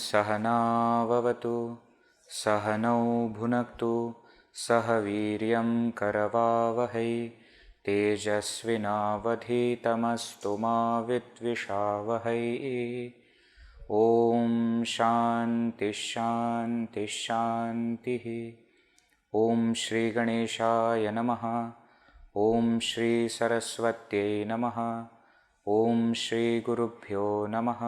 सहना भवतु सहनौ भुनक्तु सह वीर्यं करवावहै तेजस्विनावधीतमस्तु मा विद्विषावहै। ओम शांति शांति शांतिः। ओम श्री गणेशाय नमः। ओम श्री सरस्वत्यै नमः। ओम श्री गुरुभ्यो नमः।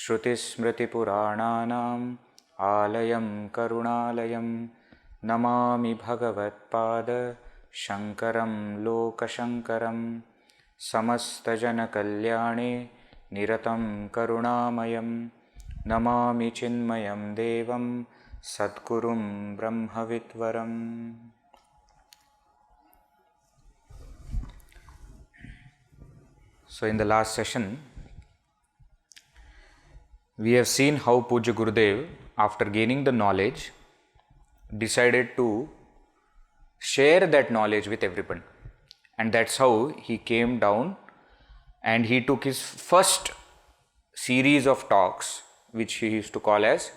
श्रुतिस्मृतिपुराणानाम् आलयं करुणालयं नमामि भगवत्पाद शङ्करं लोकशङ्करं। समस्तजनकल्याणे निरतं करुणामयं नमामि चिन्मयं देवं सद्गुरुं ब्रह्मविद्वरम्। So in the last session, we have seen how Pujya Gurudev, after gaining the knowledge, decided to share that knowledge with everyone. And that's how he came down and he took his first series of talks, which he used to call as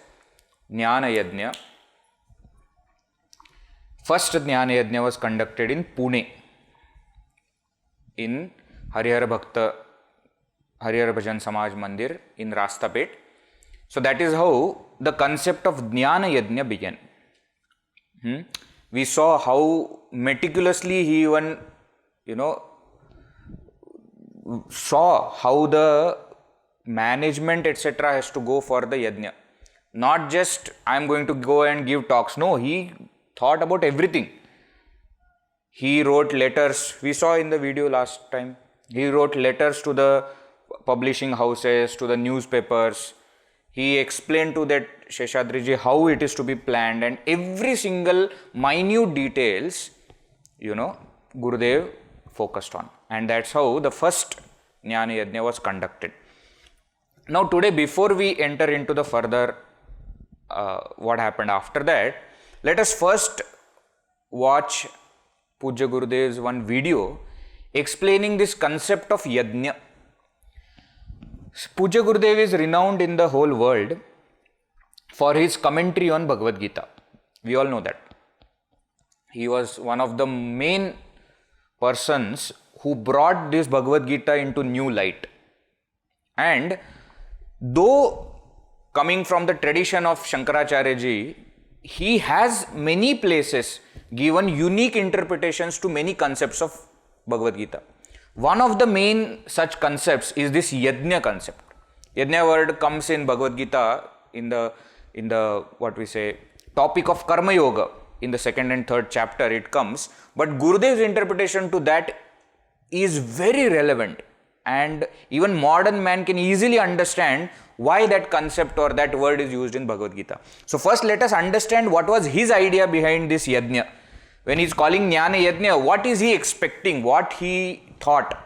Jnana Yajna. First Jnana Yajna was conducted in Pune, in Harihar Bhajan Samaj Mandir in Rastapet. So that is how the concept of Jnana Yajna began. We saw how meticulously he even, saw how the management etc. has to go for the Yajna. Not just I am going to go and give talks. No, he thought about everything. He wrote letters. We saw in the video last time. He wrote letters to the publishing houses, to the newspapers. He explained to that Sheshadriji how it is to be planned, and every single minute details, Gurudev focused on. And that's how the first Jnana Yajna was conducted. Now today, before we enter into the further what happened after that, let us first watch Pujya Gurudev's one video explaining this concept of Yajna. Pujya Gurudev is renowned in the whole world for his commentary on Bhagavad Gita. We all know that. He was one of the main persons who brought this Bhagavad Gita into new light. And though coming from the tradition of Shankaracharya ji, he has many places given unique interpretations to many concepts of Bhagavad Gita. One of the main such concepts is this Yajna concept. Yajna word comes in Bhagavad Gita in the what we say topic of Karma Yoga. In the second and third chapter it comes, but Gurudev's interpretation to that is very relevant, and even modern man can easily understand why that concept or that word is used in Bhagavad Gita. So first let us understand what was his idea behind this Yajna. When he is calling Jnana Yajna, what is he expecting, what he thought?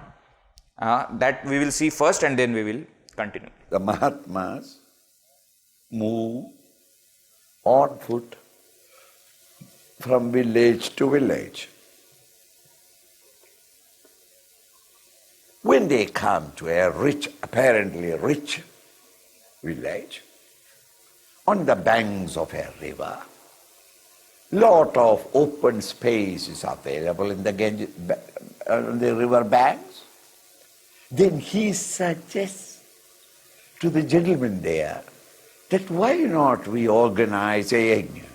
That we will see first and then we will continue. The Mahatmas move on foot from village to village. When they come to a apparently rich village, on the banks of a river, lot of open space is available in the river banks. Then he suggests to the gentleman there that why not we organize a yajna,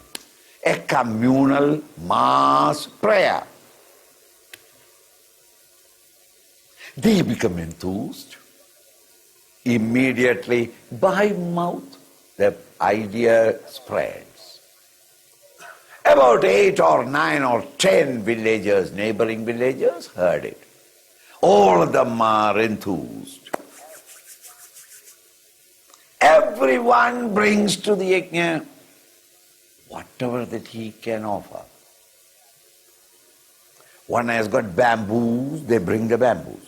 a communal mass prayer. They become enthused. Immediately, by mouth, the idea spreads. About 8 or 9 or 10 villagers, neighboring villagers, heard it. All of them are enthused. Everyone brings to the yajna whatever that he can offer. One has got bamboos, they bring the bamboos.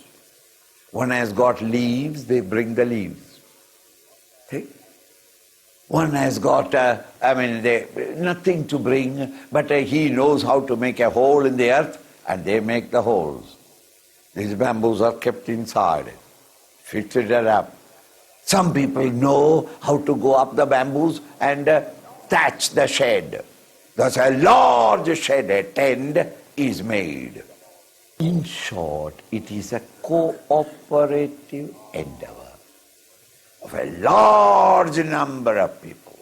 One has got leaves, they bring the leaves. See? One has got, nothing to bring, but he knows how to make a hole in the earth, and they make the holes. These bamboos are kept inside, fitted up. Some people know how to go up the bamboos and thatch the shed. Thus a large shed, a tent, is made. In short, it is a cooperative endeavor of a large number of people.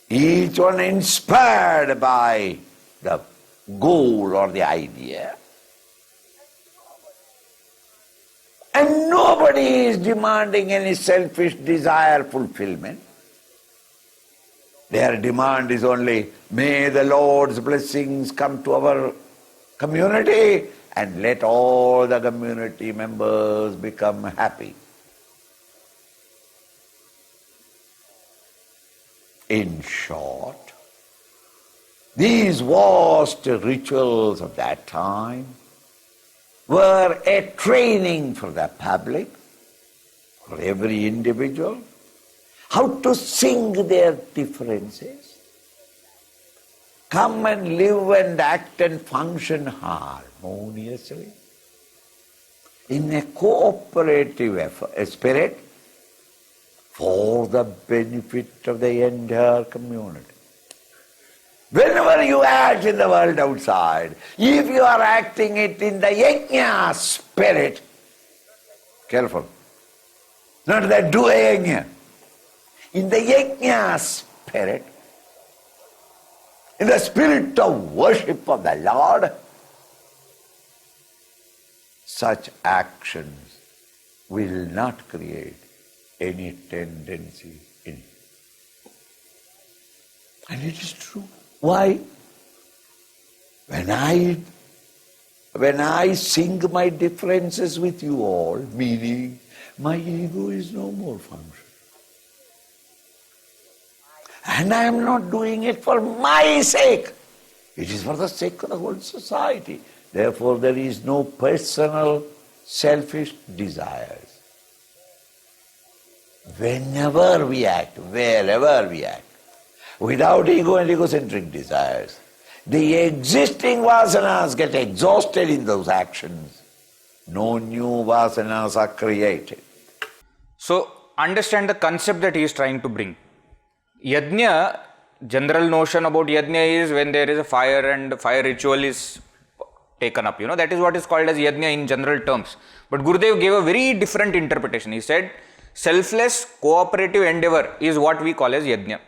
Each one inspired by the goal or the idea. And nobody is demanding any selfish desire fulfillment. Their demand is only, may the Lord's blessings come to our community and let all the community members become happy. In short, these vast rituals of that time were a training for the public, for every individual, how to sing their differences, come and live and act and function harmoniously in a cooperative spirit for the benefit of the entire community. Whenever you act in the world outside, if you are acting it in the yajna spirit, careful, not the do yajna, in the yajna spirit, in the spirit of worship of the Lord, such actions will not create any tendency in you. And it is true. Why? When I sing my differences with you all, meaning my ego is no more function. And I am not doing it for my sake. It is for the sake of the whole society. Therefore, there is no personal, selfish desires. Whenever we act, wherever we act, without ego and egocentric desires, the existing vasanas get exhausted in those actions. No new vasanas are created. So, understand the concept that he is trying to bring. Yajna, general notion about yajna is when there is a fire and fire ritual is taken up. That is what is called as yajna in general terms. But Gurudev gave a very different interpretation. He said, selfless, cooperative endeavor is what we call as yajna.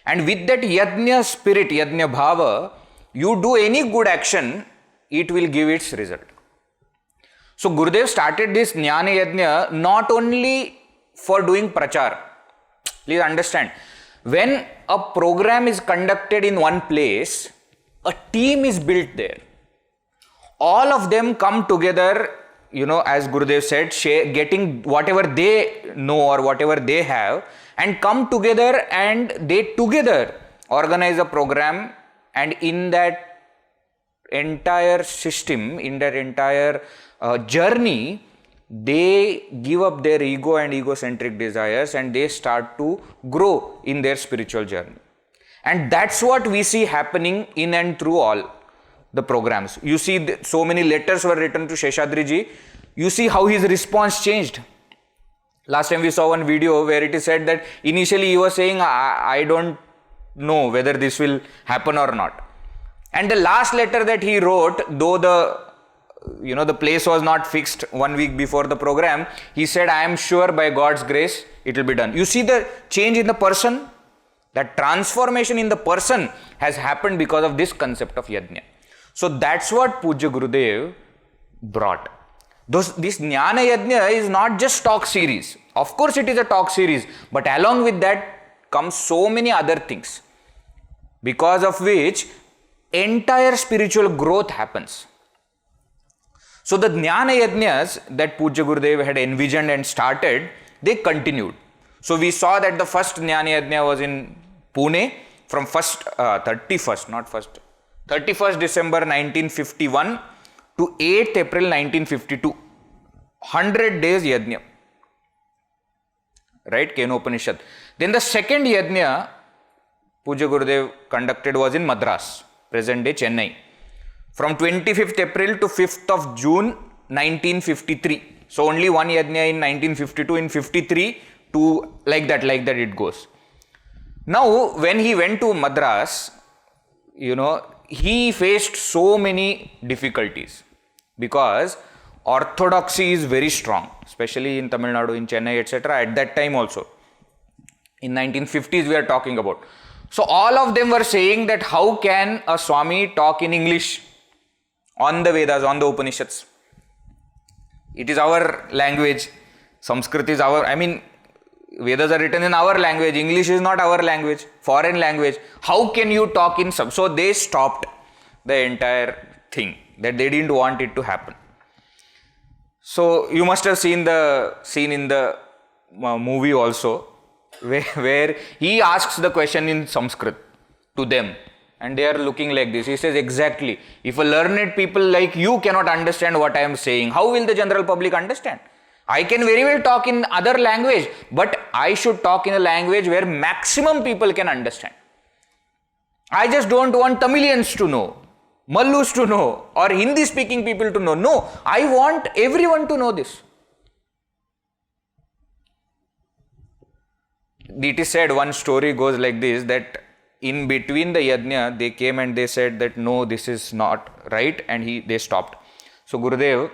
And with that yajna spirit, yajna bhava, you do any good action, it will give its result. So Gurudev started this Jnana Yajna not only for doing prachar. Please understand, when a program is conducted in one place, a team is built there. All of them come together, as Gurudev said, getting whatever they know or whatever they have, and come together and they together organize a program, and in that entire system, in that entire journey, they give up their ego and egocentric desires and they start to grow in their spiritual journey. And that's what we see happening in and through all the programs. You see so many letters were written to Seshadri-ji. You see how his response changed. Last time we saw one video where it is said that initially he was saying, I don't know whether this will happen or not. And the last letter that he wrote, though the place was not fixed 1 week before the program, he said, I am sure by God's grace it will be done. You see the change in the person? That transformation in the person has happened because of this concept of yajna. So that's what Pujya Gurudev brought. This Jnana Yajna is not just talk series. Of course it is a talk series, but along with that comes so many other things, because of which entire spiritual growth happens. So the Jnana Yajnas that Pujya Gurudev had envisioned and started, they continued. So we saw that the first Jnana Yajna was in Pune from 31st December 1951 to 8th April 1952. 100 days Yajna. Right, Kenopanishad. Then the second Yajna Pujya Gurudev conducted was in Madras, present day Chennai, from 25th April to 5th of June 1953. So only one Yajna in 1952, in 53 to like that it goes. Now when he went to Madras, he faced so many difficulties because orthodoxy is very strong, especially in Tamil Nadu, in Chennai, etc. At that time also, in 1950s we are talking about. So all of them were saying that how can a Swami talk in English on the Vedas, on the Upanishads? It is our language. Sanskrit is our, Vedas are written in our language. English is not our language, foreign language. How can you talk in some? So they stopped the entire thing, that they didn't want it to happen. So you must have seen the scene in the movie also, where he asks the question in Sanskrit to them and they are looking like this. He says, exactly, if a learned people like you cannot understand what I am saying, how will the general public understand? I can very well talk in other language, but I should talk in a language where maximum people can understand. I just don't want Tamilians to know, Mallus to know, or Hindi speaking people to know. No, I want everyone to know this. It is said, one story goes like this, that in between the yajna they came and they said that no, this is not right, and they stopped. So Gurudev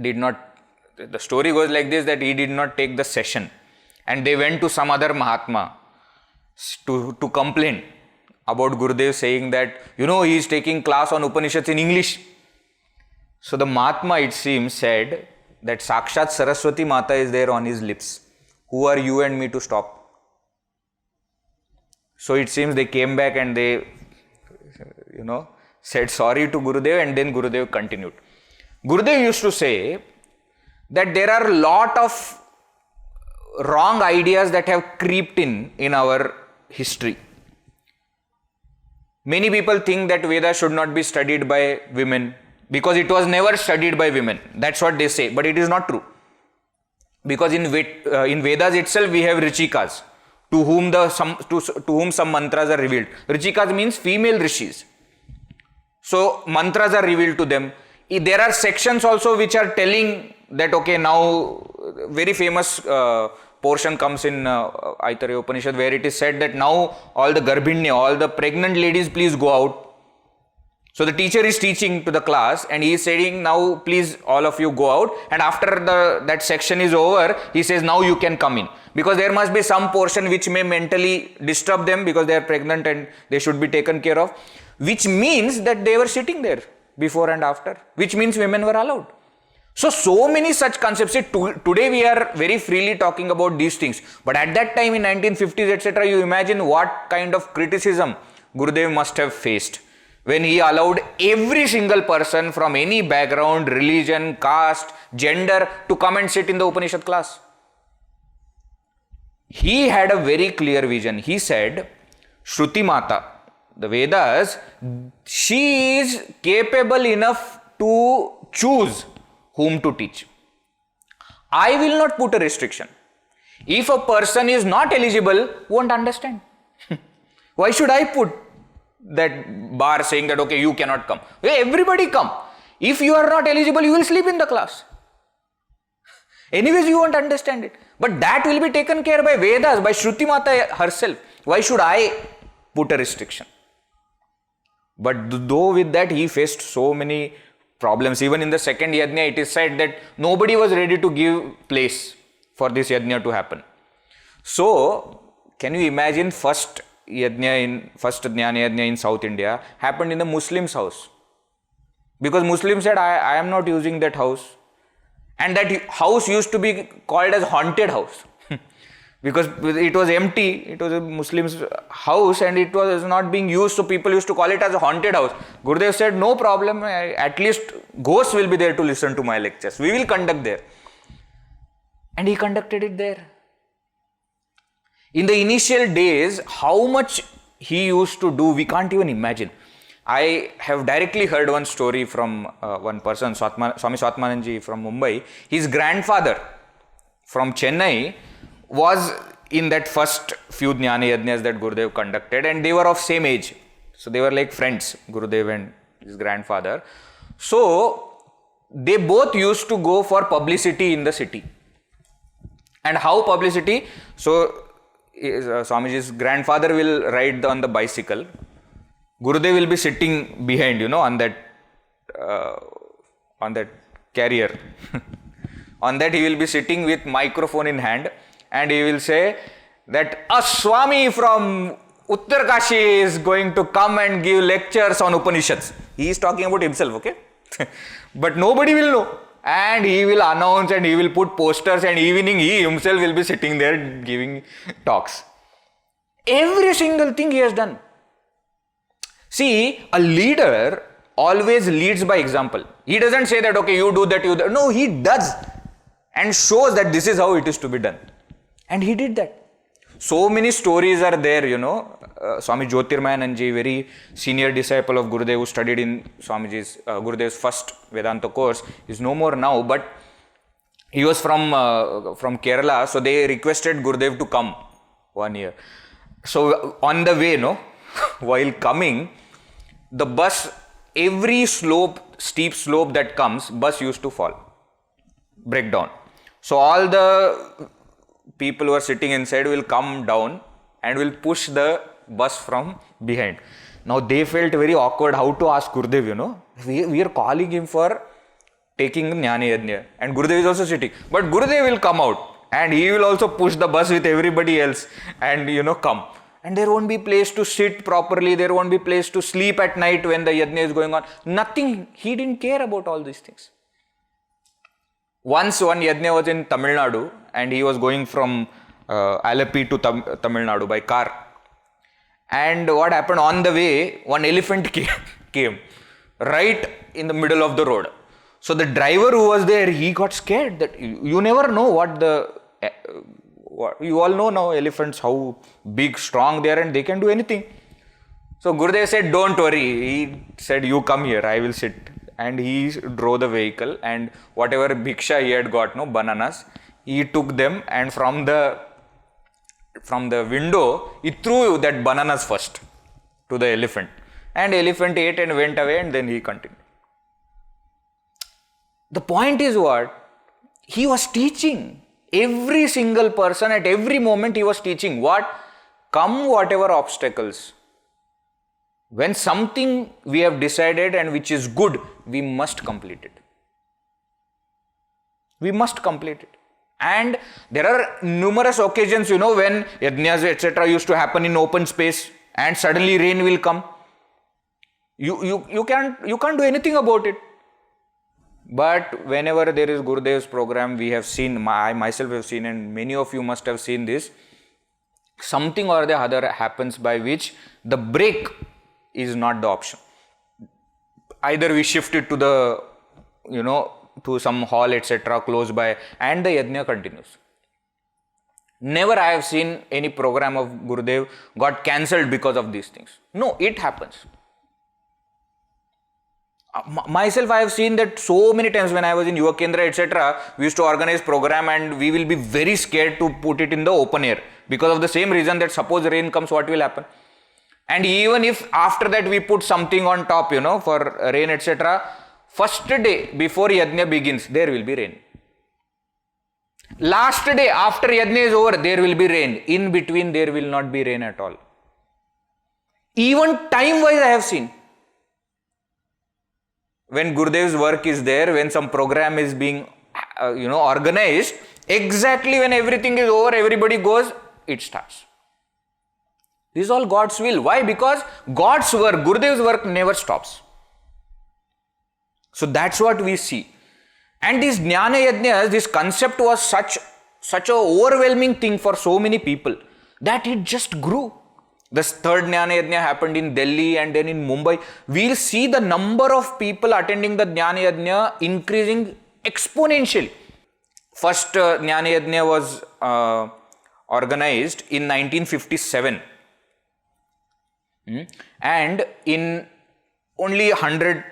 did not, the story goes like this, that he did not take the session and they went to some other Mahatma to complain about Gurudev, saying that he is taking class on Upanishads in English. So the Mahatma, it seems, said that Sakshat Saraswati Mata is there on his lips. Who are you and me to stop? So it seems they came back and they, said sorry to Gurudev, and then Gurudev continued. Gurudev used to say that there are a lot of wrong ideas that have creeped in our history. Many people think that Vedas should not be studied by women because it was never studied by women. That's what they say, but it is not true. Because in Vedas itself we have Richikas, to whom some mantras are revealed. Richikas means female rishis. So mantras are revealed to them. There are sections also which are telling that, okay, now very famous portion comes in Aitareya Upanishad, where it is said that now all the Garbhinya, all the pregnant ladies, please go out. So the teacher is teaching to the class and he is saying, now please all of you go out, and after that section is over, he says, now you can come in, because there must be some portion which may mentally disturb them because they are pregnant and they should be taken care of, which means that they were sitting there before and after, which means women were allowed. So many such concepts. Today we are very freely talking about these things, but at that time in 1950s, etc., you imagine what kind of criticism Gurudev must have faced when he allowed every single person from any background, religion, caste, gender to come and sit in the Upanishad class. He had a very clear vision. He said, Shruti Mata, the Vedas, she is capable enough to choose whom to teach. I will not put a restriction. If a person is not eligible, won't understand. Why should I put that bar saying that, okay, you cannot come? Everybody come. If you are not eligible, you will sleep in the class. Anyways, you won't understand it. But that will be taken care by Vedas, by Shruti Mata herself. Why should I put a restriction? But though with that, he faced so many problems. Even in the second yajna, it is said that nobody was ready to give place for this yajna to happen. So, can you imagine first Jnana Yajna in South India happened in the Muslim's house? Because Muslims said, I am not using that house. And that house used to be called as haunted house. Because it was empty, it was a Muslim's house and it was not being used, so people used to call it as a haunted house. Gurudev said, no problem, at least ghosts will be there to listen to my lectures. We will conduct there. And he conducted it there. In the initial days, how much he used to do, we can't even imagine. I have directly heard one story from one person, Swami Swatmananji from Mumbai. His grandfather from Chennai was in that first few Jnana Yajnas that Gurudev conducted, and they were of same age. So they were like friends, Gurudev and his grandfather. So they both used to go for publicity in the city. And how publicity? So Swamiji's grandfather will ride on the bicycle. Gurudev will be sitting behind, on that carrier. On that he will be sitting with microphone in hand, and he will say that a Swami from Uttarkashi is going to come and give lectures on Upanishads. He is talking about himself, okay? But nobody will know. And he will announce and he will put posters, and evening he himself will be sitting there giving talks. Every single thing he has done. See, a leader always leads by example. He doesn't say that, okay, you do that, you do that. No, he does and shows that this is how it is to be done. And he did that. So many stories are there, Swami Jyotirmayananji, very senior disciple of Gurudev, who studied in Gurudev's first Vedanta course, is no more now, but he was from Kerala, so they requested Gurudev to come 1 year. So on the way, while coming, the bus, every steep slope that comes, bus used to break down. So all the people who are sitting inside will come down and will push the bus from behind. Now they felt very awkward how to ask Gurudev, we are calling him for taking Jnana Yajna, and Gurudev is also sitting. But Gurudev will come out and he will also push the bus with everybody else and come. And there won't be place to sit properly, there won't be place to sleep at night when the Yajna is going on. Nothing, he didn't care about all these things. Once one Yajna was in Tamil Nadu, and he was going from Alleppey to Tamil Nadu by car. And what happened on the way, one elephant came right in the middle of the road. So the driver who was there, he got scared that you never know you all know now elephants, how big, strong they are, and they can do anything. So Gurudev said, don't worry. He said, you come here, I will sit. And he drove the vehicle, and whatever bhiksha he had got, bananas, he took them, and from the window, he threw that bananas first to the elephant. And the elephant ate and went away, and then he continued. The point is what? He was teaching. Every single person at every moment he was teaching. What? Come whatever obstacles. When something we have decided and which is good, we must complete it. We must complete it. And there are numerous occasions, when yajnas, etc. used to happen in open space, and suddenly rain will come. You can't do anything about it. But whenever there is Gurudev's program, we have seen, I myself have seen, and many of you must have seen this, something or the other happens by which the break is not the option. Either we shift it to the, to some hall, etc. close by, and the yajna continues. Never I have seen any program of Gurudev got cancelled because of these things. No, it happens. Myself, I have seen that so many times when I was in Yuva Kendra, etc. We used to organize program, and we will be very scared to put it in the open air because of the same reason that suppose rain comes, what will happen? And even if after that we put something on top, for rain, etc. First day before yajna begins, there will be rain. Last day after yajna is over, there will be rain. In between, there will not be rain at all. Even time-wise, I have seen. When Gurudev's work is there, when some program is being, organized, exactly when everything is over, everybody goes, it starts. This is all God's will. Why? Because God's work, Gurudev's work never stops. So that's what we see. And these Jnana Yajnas, this concept was such an overwhelming thing for so many people that it just grew. The third Jnana Yajna happened in Delhi and then in Mumbai. We'll see the number of people attending the Jnana Yajna increasing exponentially. First Jnana Yajna was organized in 1957. And in only 100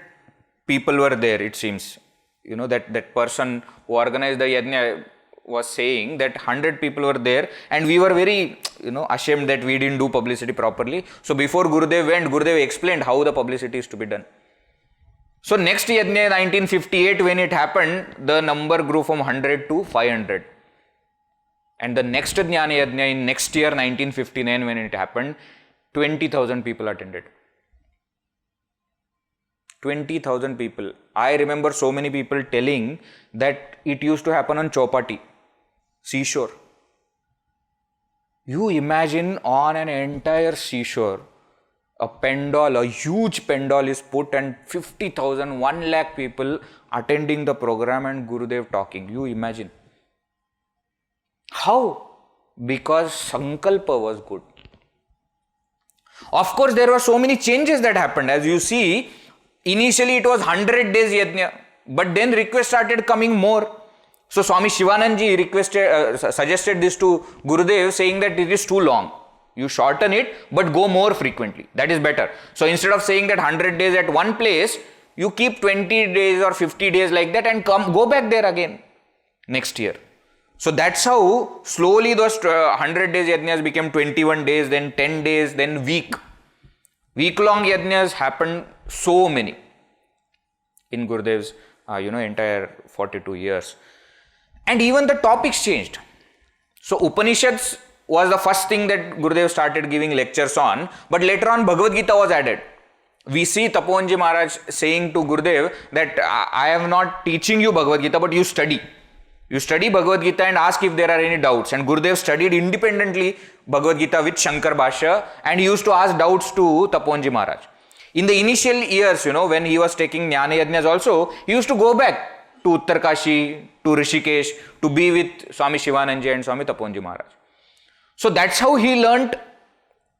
people were there, it seems. That person who organized the Yajna was saying that 100 people were there, and we were very, ashamed that we didn't do publicity properly. So before Gurudev went, Gurudev explained how the publicity is to be done. So next Yajna, 1958, when it happened, the number grew from 100 to 500. And the next Jnana Yajna in next year, 1959, when it happened, 20,000 people attended. 20,000 people. I remember so many people telling that it used to happen on Chowpatty, seashore. You imagine on an entire seashore, a huge pendal is put and 50,000, 1 lakh people attending the program and Gurudev talking. You imagine. How? Because Sankalpa was good. Of course, there were so many changes that happened. As you see, initially it was 100 days Yajna, but then requests started coming more. So Swami Shivanandaji suggested this to Gurudev, saying that it is too long. You shorten it, but go more frequently. That is better. So instead of saying that 100 days at one place, you keep 20 days or 50 days like that and go back there again next year. So that's how slowly those 100 days yajnas became 21 days, then 10 days, then week. Week-long yajnas happened so many in Gurudev's entire 42 years. And even the topics changed. So Upanishads was the first thing that Gurudev started giving lectures on, but later on Bhagavad Gita was added. We see Tapobanji Maharaj saying to Gurudev that I am not teaching you Bhagavad Gita, but you study. You study Bhagavad Gita and ask if there are any doubts. And Gurudev studied independently Bhagavad Gita with Shankar Bhashya, and he used to ask doubts to Tapobanji Maharaj. In the initial years, when he was taking Jnana Yajnas also, he used to go back to Uttarkashi, to Rishikesh, to be with Swami Shivanandaji and Swami Tapobanji Maharaj. So that's how he learnt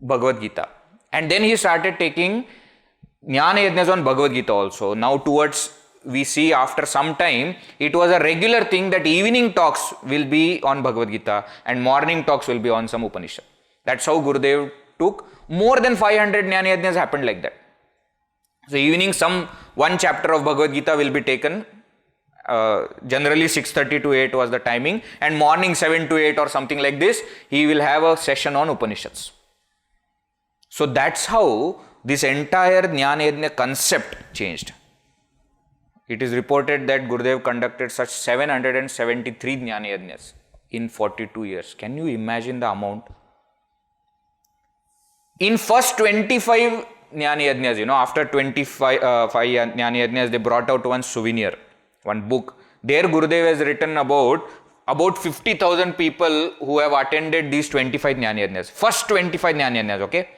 Bhagavad Gita. And then he started taking Jnana Yajnas on Bhagavad Gita also. Now we see after some time, it was a regular thing that evening talks will be on Bhagavad Gita and morning talks will be on some Upanishad. That's how Gurudev took. More than 500 Jnana Yajnas happened like that. So evening one chapter of Bhagavad Gita will be taken. Generally 6:30 to 8 was the timing, and morning 7 to 8 or something like this, he will have a session on Upanishads. So that's how this entire Jnana Yajna concept changed. It is reported that Gurudev conducted such 773 Jnana Yajnas in 42 years. Can you imagine the amount? In first 25 Jnana Yajnas, after 25 Jnana Yajnas, they brought out one souvenir, one book. There Gurudev has written about 50,000 people who have attended these 25 Jnana Yajnas. First 25 Jnana Yajnas, okay?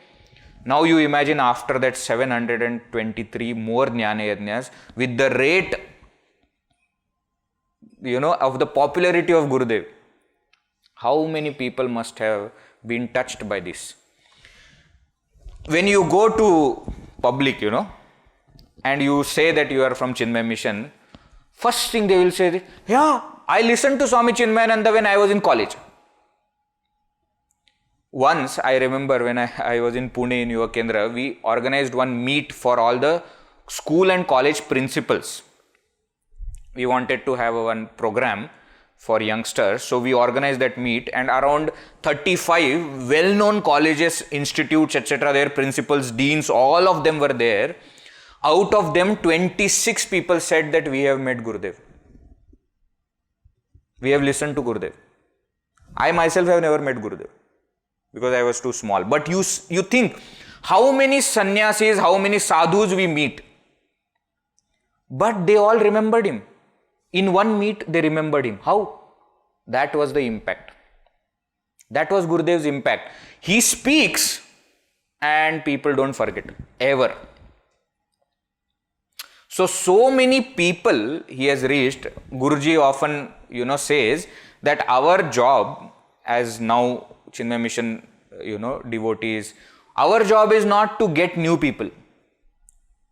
Now you imagine after that 723 more Jnana Yajnas with the rate, of the popularity of Gurudev. How many people must have been touched by this? When you go to public, and you say that you are from Chinmay Mission, first thing they will say, yeah, I listened to Swami Chinmayananda when I was in college. Once, I remember when I was in Pune in Yuva Kendra, we organized one meet for all the school and college principals. We wanted to have one program for youngsters. So we organized that meet, and around 35 well-known colleges, institutes, etc., their principals, deans, all of them were there. Out of them, 26 people said that we have met Gurudev. We have listened to Gurudev. I myself have never met Gurudev, because I was too small. But you think, how many sannyasis, how many sadhus we meet. But they all remembered him. In one meet, they remembered him. How? That was the impact. That was Gurudev's impact. He speaks and people don't forget, ever. So many people he has reached. Guruji often, says that our job as now Chinmay Mission, devotees, our job is not to get new people.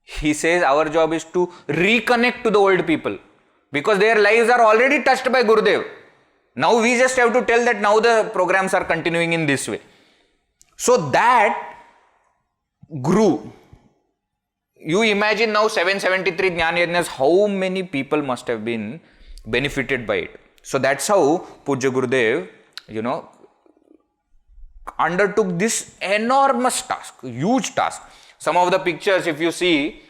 He says our job is to reconnect to the old people because their lives are already touched by Gurudev. Now we just have to tell that now the programs are continuing in this way. So that grew. You imagine now 773 Jnana Yajnas, how many people must have been benefited by it. So that's how Pujya Gurudev, undertook this enormous task, huge task. Some of the pictures, if you see,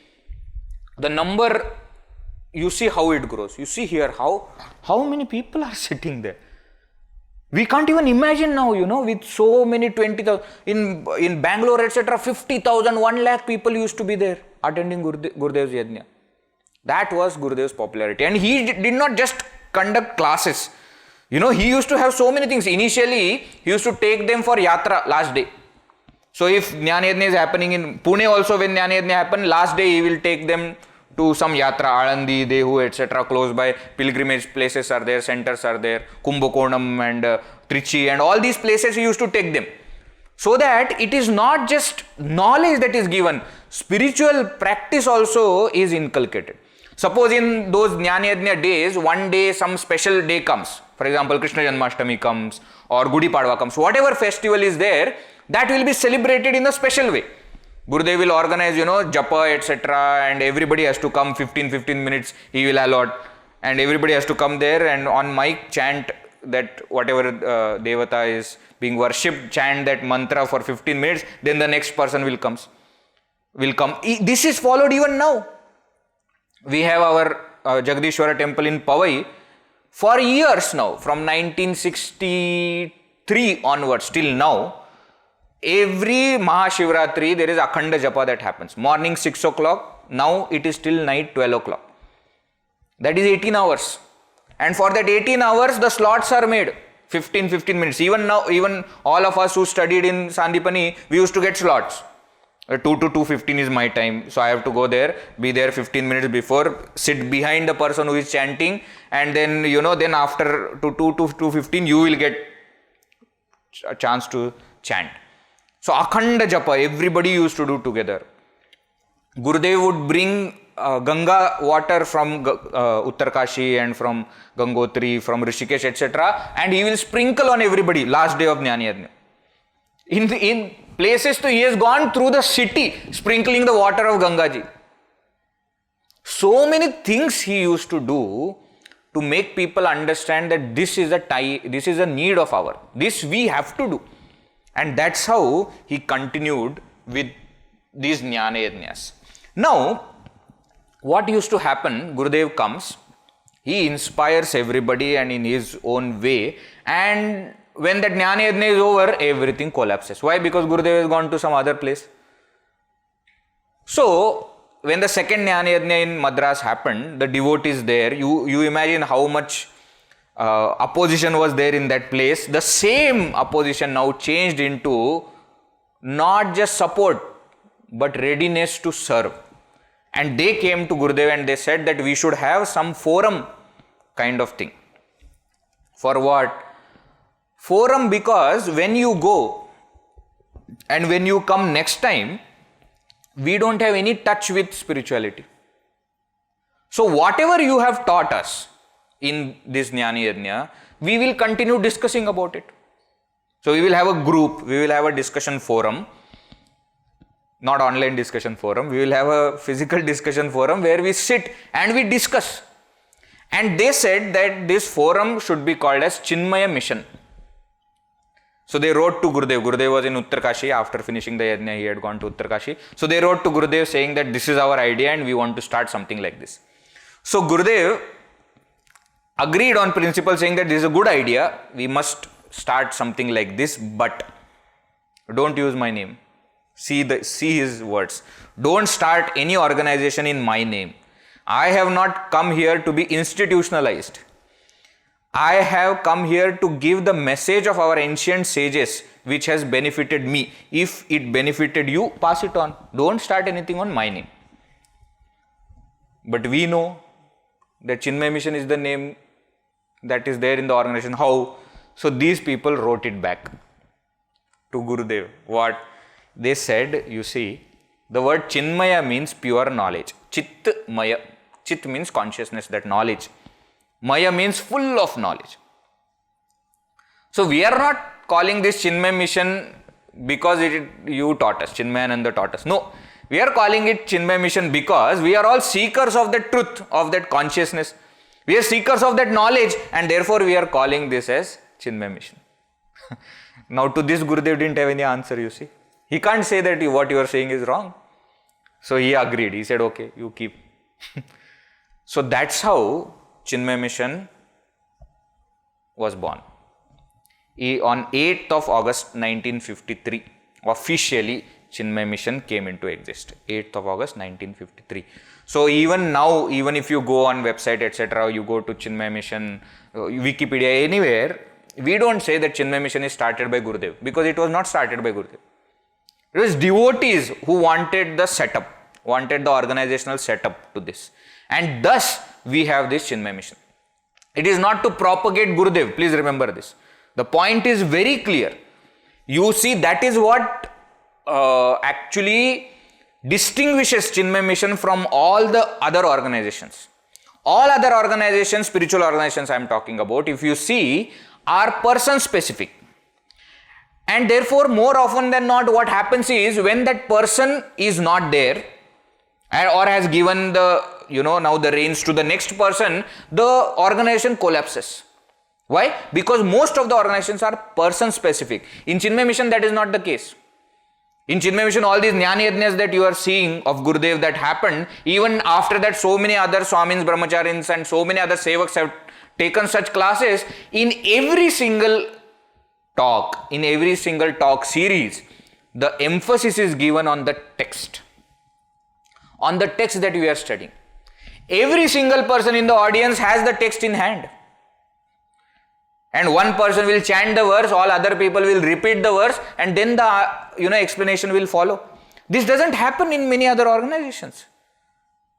the number, you see how it grows. You see here how many people are sitting there. We can't even imagine now, with so many 20,000, in Bangalore, etc., 50,000, 1 lakh people used to be there attending Gurudev's Yajna. That was Gurudev's popularity. And he did not just conduct classes. He used to have so many things. Initially, he used to take them for yatra last day. So if Jnana Yajna is happening in Pune also, when Jnana Yajna happen, last day he will take them to some yatra, Alandi, Dehu, etc. close by. Pilgrimage places are there, centers are there, Kumbakonam and Trichy and all these places he used to take them. So that it is not just knowledge that is given, spiritual practice also is inculcated. Suppose in those Jnana Yajna days, one day some special day comes. For example, Krishna Janmashtami comes or Gudi Padwa comes. Whatever festival is there, that will be celebrated in a special way. Gurudev will organize, japa, etc. and everybody has to come 15 minutes he will allot and everybody has to come there and on mic chant that whatever Devata is being worshipped, chant that mantra for 15 minutes, then the next person will come. This is followed even now. We have our Jagadishwara temple in Powai for years now, from 1963 onwards till now. Every Mahashivratri, there is Akhanda Japa that happens. Morning 6 o'clock, now it is till night 12 o'clock. That is 18 hours. And for that 18 hours, the slots are made. 15 minutes. Even now, even all of us who studied in Sandipani, we used to get slots. 2 to 2:15 is my time. So I have to go there, be there 15 minutes before, sit behind the person who is chanting. And then, then after 2 to 2:15, you will get a chance to chant. So Akhanda Japa, everybody used to do together. Gurudev would bring Ganga water from Uttarkashi and from Gangotri, from Rishikesh, etc. and he will sprinkle on everybody last day of Jnana Yajna. In places, he has gone through the city sprinkling the water of Gangaji. So many things he used to do to make people understand that this is a need of ours. This we have to do. And that's how he continued with these Jnana Yajnas. Now, what used to happen, Gurudev comes, he inspires everybody and in his own way, and when that Jnana Yajna is over, everything collapses. Why? Because Gurudev has gone to some other place. So, when the second Jnana Yajna in Madras happened, the devotees there, you imagine how much opposition was there in that place. The same opposition now changed into not just support but readiness to serve. And they came to Gurudev and they said that we should have some forum kind of thing. For what? Forum, because when you go and when you come next time, we don't have any touch with spirituality. So whatever you have taught us in this Jnana Yajna, we will continue discussing about it. So we will have a group, we will have a discussion forum, not online discussion forum, we will have a physical discussion forum where we sit and we discuss. And they said that this forum should be called as Chinmaya Mission. So they wrote to Gurudev. Gurudev was in Uttarkashi. After finishing the Yajna, he had gone to Uttarkashi. So they wrote to Gurudev saying that this is our idea and we want to start something like this. So Gurudev agreed on principle, saying that this is a good idea. We must start something like this, but don't use my name. See his words. Don't start any organization in my name. I have not come here to be institutionalized. I have come here to give the message of our ancient sages which has benefited me. If it benefited you, pass it on. Don't start anything on my name. But we know that Chinmaya Mission is the name that is there in the organization. How? So these people wrote it back to Gurudev. What? They said, you see, the word Chinmaya means pure knowledge. Chit Maya. Chit means consciousness, that knowledge. Maya means full of knowledge. So we are not calling this Chinmaya mission because you taught us, Chinmayananda taught us. No, we are calling it Chinmaya mission because we are all seekers of the truth, of that consciousness. We are seekers of that knowledge, and therefore we are calling this as Chinmaya mission. Now to this, Gurudev didn't have any answer, you see. He can't say that what you are saying is wrong. So he agreed. He said, okay, you keep. So that's how Chinmaya mission was born. On 8th of August 1953, officially Chinmaya mission came into existence. 8th of August 1953. So even now, even if you go on website, etc., you go to Chinmaya mission, Wikipedia, anywhere, we don't say that Chinmaya mission is started by Gurudev, because it was not started by Gurudev. It was devotees who wanted the setup, wanted the organizational setup to this. And thus, we have this Chinmaya mission. It is not to propagate Gurudev, please remember this. The point is very clear. You see, that is what actually distinguishes Chinmaya mission from all the other organizations. All other organizations, spiritual organizations I am talking about, if you see, are person specific. And therefore, more often than not, what happens is, when that person is not there or has given the, now the reins to the next person, the organization collapses. Why? Because most of the organizations are person specific. In Chinmaya mission, that is not the case. In Chinmaya mission, all these Jnana Yajnas that you are seeing of Gurudev that happened, even after that, so many other Swamins, Brahmacharins and so many other Sevaks have taken such classes. In every single talk, series, the emphasis is given on the text. On the text that we are studying. Every single person in the audience has the text in hand. And one person will chant the verse, all other people will repeat the verse, and then the explanation will follow. This doesn't happen in many other organizations.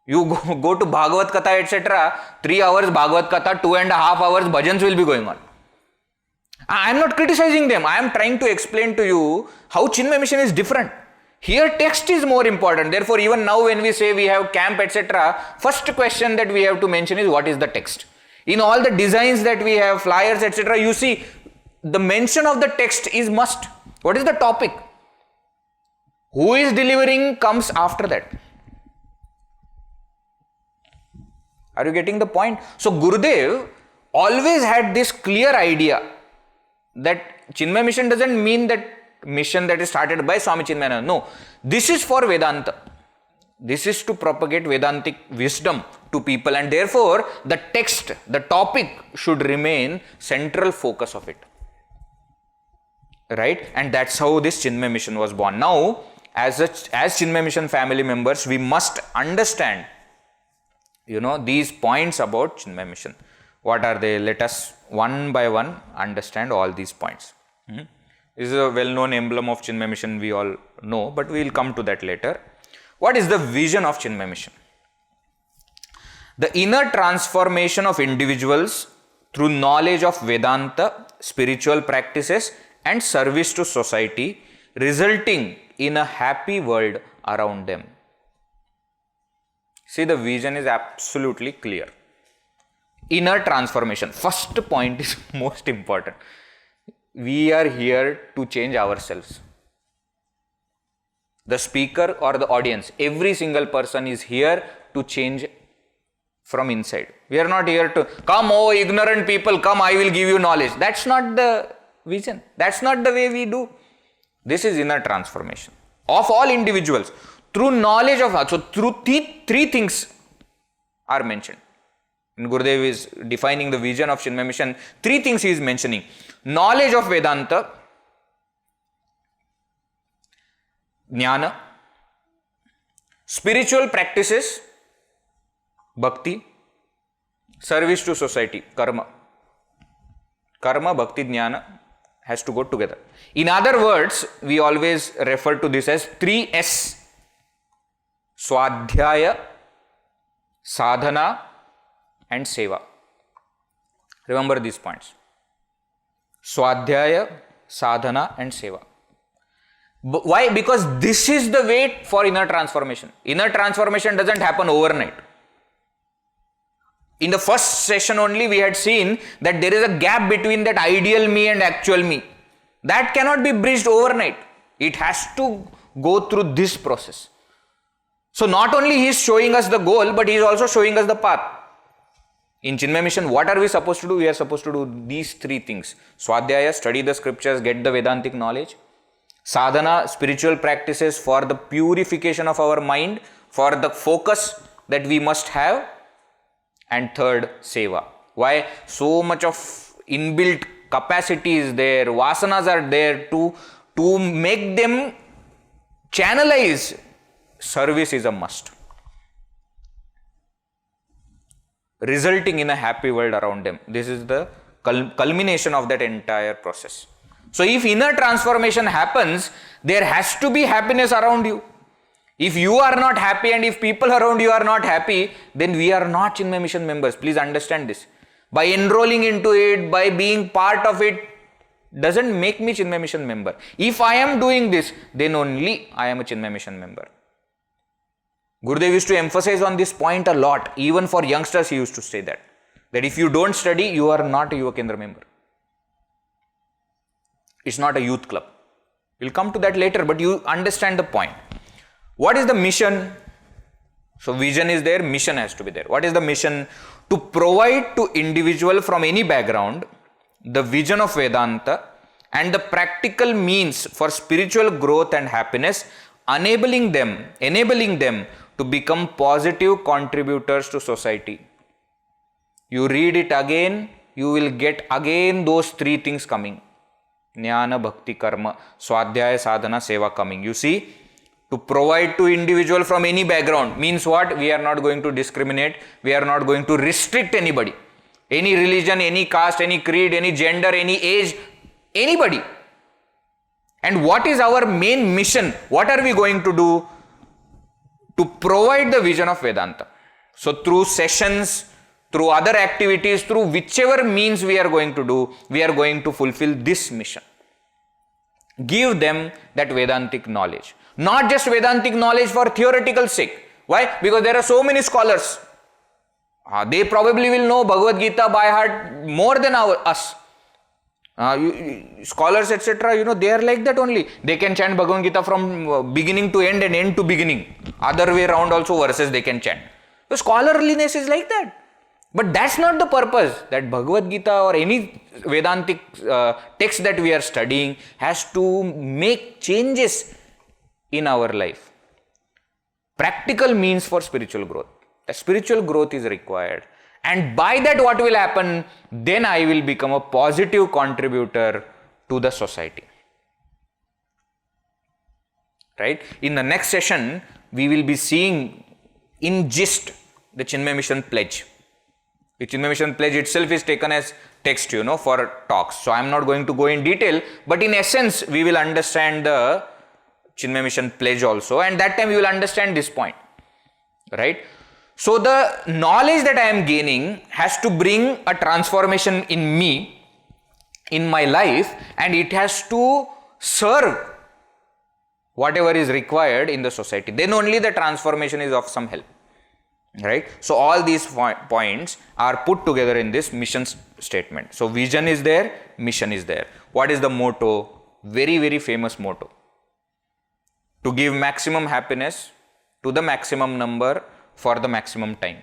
You go to Bhagavad Katha, etc. 3 hours Bhagavad Katha, 2.5 hours bhajans will be going on. I am not criticizing them. I am trying to explain to you how Chinmaya mission is different. Here text is more important. Therefore, even now when we say we have camp, etc., first question that we have to mention is, what is the text? In all the designs that we have, flyers, etc., you see, the mention of the text is must. What is the topic? Who is delivering comes after that. Are you getting the point? So Gurudev always had this clear idea that Chinmaya mission doesn't mean that mission that is started by Swami Chinmayananda. No, this is for Vedanta. This is to propagate Vedantic wisdom to people, and therefore the text, the topic should remain central focus of it. Right? And that's how this Chinmaya mission was born. Now, as Chinmaya mission family members, we must understand, these points about Chinmaya mission. What are they? Let us one by one understand all these points. This is a well-known emblem of Chinmaya mission, we all know, but we will come to that later. What is the vision of Chinmaya mission? The inner transformation of individuals through knowledge of Vedanta, spiritual practices and service to society, resulting in a happy world around them. See, the vision is absolutely clear. Inner transformation. First point is most important. We are here to change ourselves. The speaker or the audience, every single person is here to change from inside. We are not here to, come, oh ignorant people, come, I will give you knowledge. That's not the vision. That's not the way we do. This is inner transformation of all individuals through knowledge of God. So through three things are mentioned. And Gurudev is defining the vision of Chinmaya mission. 3 things he is mentioning. Knowledge of Vedanta, Jnana, spiritual practices, Bhakti, service to society, Karma. Karma, Bhakti, Jnana has to go together. In other words, we always refer to this as 3S. Swadhyaya, Sadhana and Seva. Remember these points. Swadhyaya, Sadhana and Seva. Why? Because this is the way for inner transformation. Inner transformation doesn't happen overnight. In the first session only, we had seen that there is a gap between that ideal me and actual me. That cannot be bridged overnight. It has to go through this process. So not only he is showing us the goal, but he is also showing us the path. In Chinmay Mission, what are we supposed to do? We are supposed to do these three things. Swadhyaya, study the scriptures, get the Vedantic knowledge. Sadhana, spiritual practices for the purification of our mind, for the focus that we must have. And third, Seva. Why? So much of inbuilt capacity is there, vasanas are there to make them channelize. Service is a must, resulting in a happy world around them. This is the culmination of that entire process. So if inner transformation happens, there has to be happiness around you. If you are not happy and if people around you are not happy, then we are not Chinmay Mission members. Please understand this. By enrolling into it, by being part of it, doesn't make me Chinmay Mission member. If I am doing this, then only I am a Chinmay Mission member. Gurudev used to emphasize on this point a lot. Even for youngsters, he used to say that if you don't study, you are not a Yuva Kendra member. It's not a youth club. We'll come to that later, but you understand the point. What is the mission? So vision is there, mission has to be there. What is the mission? To provide to individual from any background the vision of Vedanta and the practical means for spiritual growth and happiness, enabling them to become positive contributors to society. You read it again, you will get again those three things coming. Jnana, Bhakti, Karma, Swadhyaya, Sadhana, Seva coming. You see, to provide to individual from any background means what? We are not going to discriminate. We are not going to restrict anybody. Any religion, any caste, any creed, any gender, any age, anybody. And what is our main mission? What are we going to do? To provide the vision of Vedanta. So through sessions, through other activities, through whichever means we are going to do, we are going to fulfill this mission. Give them that Vedantic knowledge. Not just Vedantic knowledge for theoretical sake. Why? Because there are so many scholars. They probably will know Bhagavad Gita by heart more than us. Scholars, etc., they are like that only. They can chant Bhagavad Gita from beginning to end and end to beginning. Other way around also verses they can chant. So scholarliness is like that. But that's not the purpose. That Bhagavad Gita or any Vedantic text that we are studying has to make changes in our life. Practical means for spiritual growth. The spiritual growth is required. And by that what will happen? Then I will become a positive contributor to the society. Right? In the next session, we will be seeing in gist the Chinmay Mission pledge. The Chinmay Mission pledge itself is taken as text, for talks. So I am not going to go in detail, but in essence, we will understand the Chinmay Mission pledge also, and that time we will understand this point. Right? So the knowledge that I am gaining has to bring a transformation in me, in my life, and it has to serve whatever is required in the society. Then only the transformation is of some help. Right? So all these points are put together in this mission statement. So vision is there, mission is there. What is the motto? Very, very famous motto. To give maximum happiness to the maximum number for the maximum time.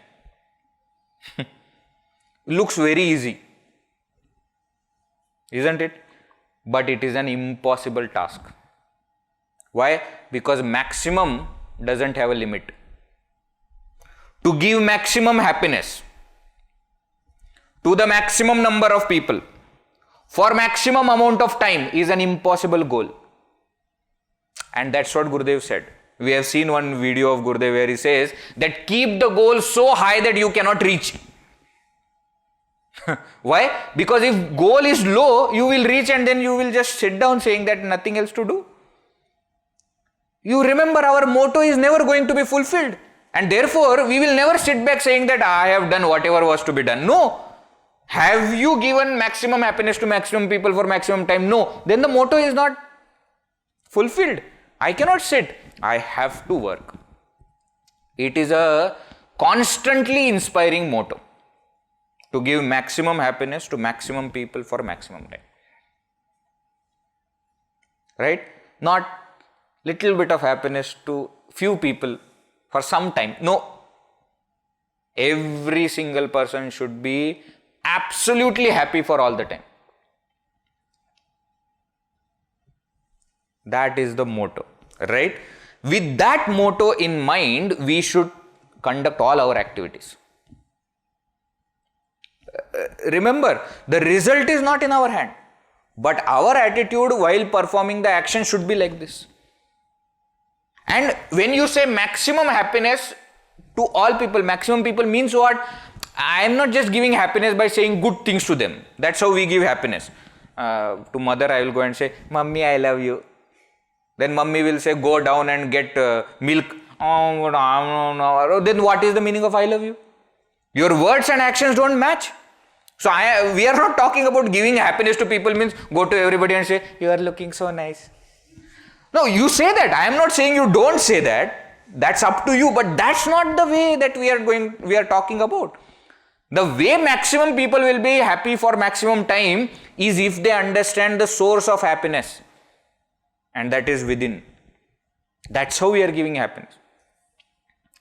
Looks very easy, isn't it? But it is an impossible task. Why? Because maximum doesn't have a limit. To give maximum happiness to the maximum number of people for maximum amount of time is an impossible goal. And that's what Gurudev said. We have seen one video of Gurudev where he says that keep the goal so high that you cannot reach. Why? Because if goal is low, you will reach and then you will just sit down saying that nothing else to do. You remember our motto is never going to be fulfilled. And therefore, we will never sit back saying that I have done whatever was to be done. No. Have you given maximum happiness to maximum people for maximum time? No. Then the motto is not fulfilled. I cannot sit. I have to work. It is a constantly inspiring motto to give maximum happiness to maximum people for maximum time. Right? Not little bit of happiness to few people for some time. No. Every single person should be absolutely happy for all the time. That is the motto, right? With that motto in mind, we should conduct all our activities. Remember, the result is not in our hand, but our attitude while performing the action should be like this. And when you say maximum happiness to all people, maximum people means what? I am not just giving happiness by saying good things to them. That's how we give happiness. To mother, I will go and say, Mummy, I love you. Then mummy will say, go down and get milk. Oh, no. Then what is the meaning of I love you? Your words and actions don't match. So we are not talking about giving happiness to people means go to everybody and say, you are looking so nice. No, you say that. I am not saying you don't say that. That's up to you. But that's not the way that we are talking about. The way maximum people will be happy for maximum time is if they understand the source of happiness. And that is within. That's how we are giving happiness.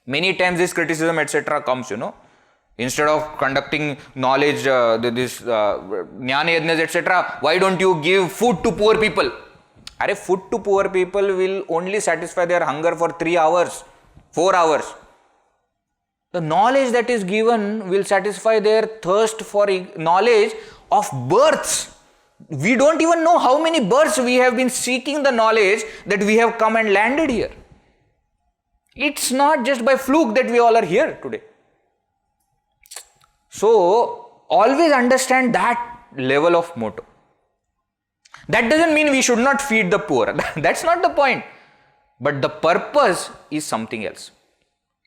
Many times this criticism etc. comes, Instead of conducting knowledge, this jnana yajnas etc., why don't you give food to poor people? Food to poor people will only satisfy their hunger for 3 hours, 4 hours. The knowledge that is given will satisfy their thirst for knowledge of births. We don't even know how many births we have been seeking the knowledge that we have come and landed here. It's not just by fluke that we all are here today. So, always understand that level of motto. That doesn't mean we should not feed the poor. That's not the point. But the purpose is something else.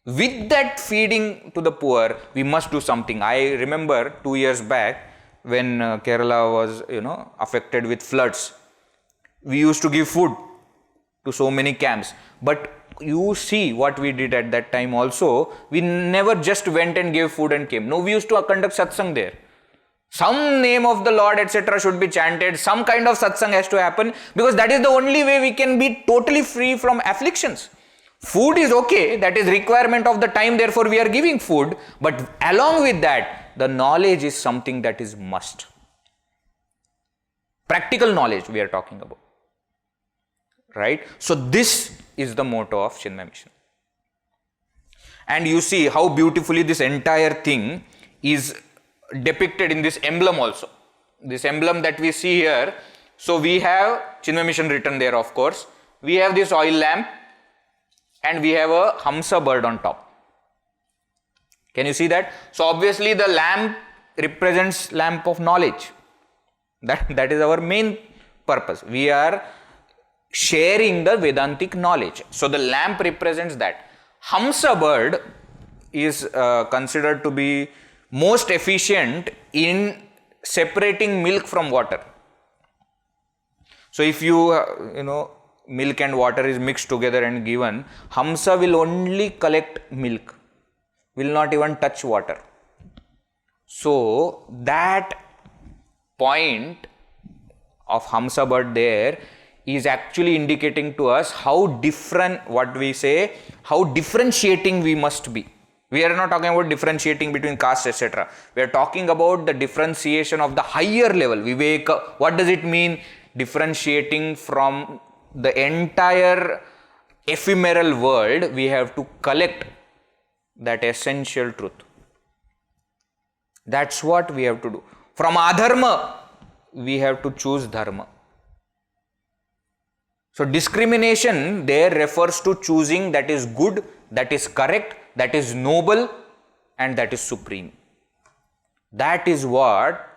With that feeding to the poor, we must do something. I remember 2 years back when Kerala was, affected with floods. We used to give food to so many camps. But you see what we did at that time also. We never just went and gave food and came. No, we used to conduct satsang there. Some name of the Lord etc. should be chanted. Some kind of satsang has to happen because that is the only way we can be totally free from afflictions. Food is okay, that is requirement of the time, therefore we are giving food. But along with that, the knowledge is something that is must. Practical knowledge we are talking about. Right? So this is the motto of Chinmay Mission. And you see how beautifully this entire thing is depicted in this emblem also. This emblem that we see here. So we have Chinmay Mission written there, of course. We have this oil lamp and we have a Hamsa bird on top. Can you see that? So obviously the lamp represents lamp of knowledge. That is our main purpose. We are sharing the Vedantic knowledge. So the lamp represents that. Hamsa bird is considered to be most efficient in separating milk from water. So if milk and water is mixed together and given, Hamsa will only collect milk, will not even touch water. So that point of Hamsa bird there is actually indicating to us how different, how differentiating we must be. We are not talking about differentiating between castes etc. We are talking about the differentiation of the higher level. Viveka, what does it mean? Differentiating from the entire ephemeral world, we have to collect that essential truth. That's what we have to do. From adharma, we have to choose dharma. So discrimination there refers to choosing that is good, that is correct, that is noble, and that is supreme. That is what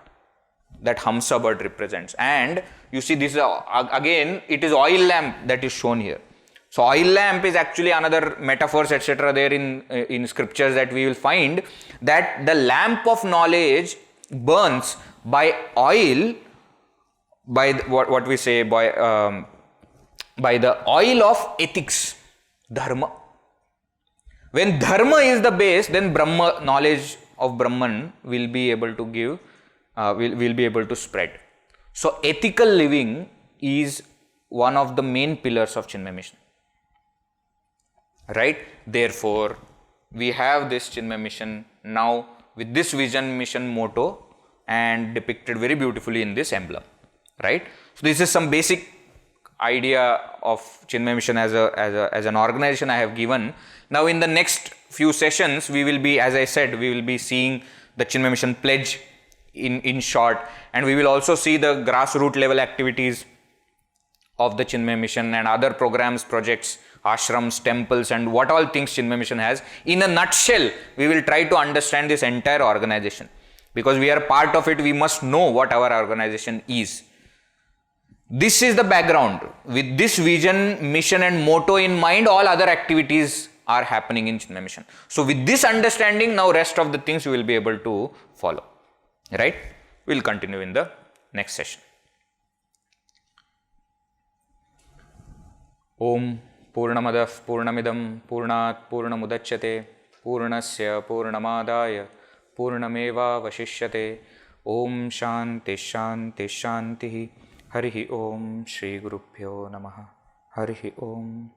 that Hamsa bird represents. And you see this again, it is oil lamp that is shown here. So oil lamp is actually another metaphors etc. there in scriptures that we will find that the lamp of knowledge burns by oil, by what we say, by by the oil of ethics, dharma. When dharma is the base, then Brahma, knowledge of Brahman will be able to give, will be able to spread. So ethical living is one of the main pillars of Chinmay mission. Right? Therefore, we have this Chinmay mission now with this vision mission motto and depicted very beautifully in this emblem. Right? So this is some basic idea of Chinmay mission as an organization I have given. Now in the next few sessions, we will be, as I said, we will be seeing the Chinmay mission pledge in short, and we will also see the grassroots level activities of the Chinmay mission and other programs, projects, ashrams, temples, and what all things Chinmay mission has. In a nutshell, we will try to understand this entire organization. Because we are part of it, we must know what our organization is. This is the background. With this vision, mission and motto in mind, all other activities are happening in Chinmay mission. So with this understanding, now rest of the things you will be able to follow. Right? We will continue in the next session. Om Purnamadah Purnamidam Purnat Purnamudachyate Purnasya Purnamadaya Purnameva Vashishyate. Om Shanti Shanti Shanti. Harihi Om Shri Gurubhyo Namaha. Harihi Om.